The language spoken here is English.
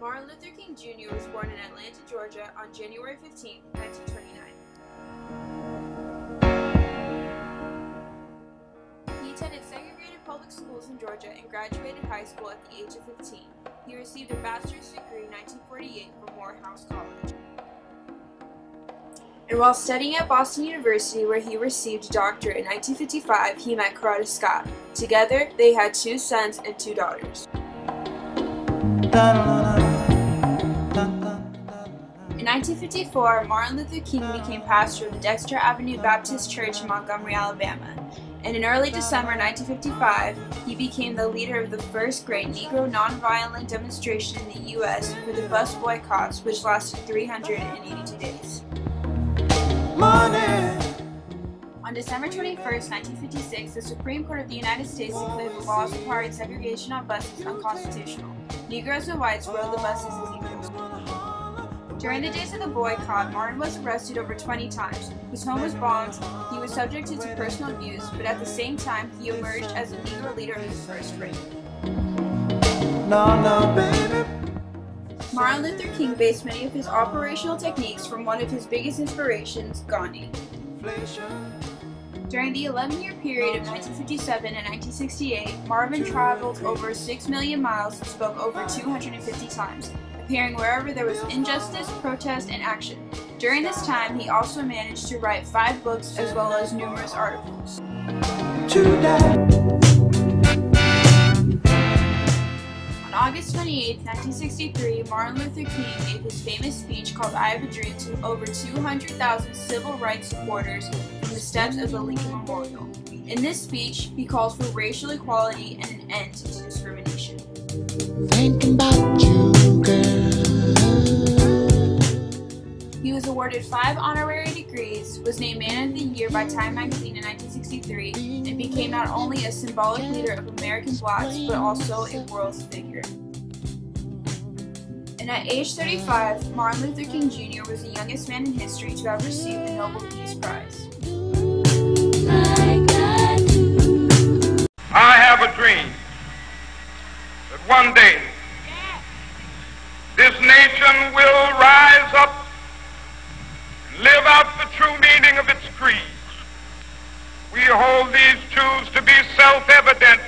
Martin Luther King Jr. was born in Atlanta, Georgia on January 15, 1929. He attended segregated public schools in Georgia and graduated high school at the age of 15. He received a bachelor's degree in 1948 from Morehouse College. And while studying at Boston University, where he received a doctorate in 1955, he met Coretta Scott. Together, they had 2 sons and 2 daughters. In 1954, Martin Luther King became pastor of the Dexter Avenue Baptist Church in Montgomery, Alabama. And in early December 1955, he became the leader of the first great Negro nonviolent demonstration in the U.S. for the bus boycotts, which lasted 382 days. On December 21, 1956, the Supreme Court of the United States declared the laws requiring segregation on buses unconstitutional. Negroes and whites rode the buses as equals. During the days of the boycott, Martin was arrested over 20 times. His home was bombed, he was subjected to personal abuse, but at the same time, he emerged as a Negro leader of his first reign. Martin Luther King based many of his operational techniques from one of his biggest inspirations, Gandhi. During the 11-year period of 1957 and 1968, Marvin traveled over 6 million miles and spoke over 250 times, appearing wherever there was injustice, protest, and action. During this time, he also managed to write 5 books as well as numerous articles. On August 28, 1963, Martin Luther King gave his famous speech called I Have a Dream to over 200,000 civil rights supporters from the steps of the Lincoln Memorial. In this speech, he calls for racial equality and an end to discrimination. Thinking about you, girl. He was awarded 5 honorary degrees, was named Man of the Year by Time magazine in 1963, and became not only a symbolic leader of American blacks, but also a world figure. And at age 35, Martin Luther King Jr. was the youngest man in history to have received the Nobel Peace Prize. I have a dream that one day this nation will rise up and live out the true meaning of its creed. We hold these truths to be self-evident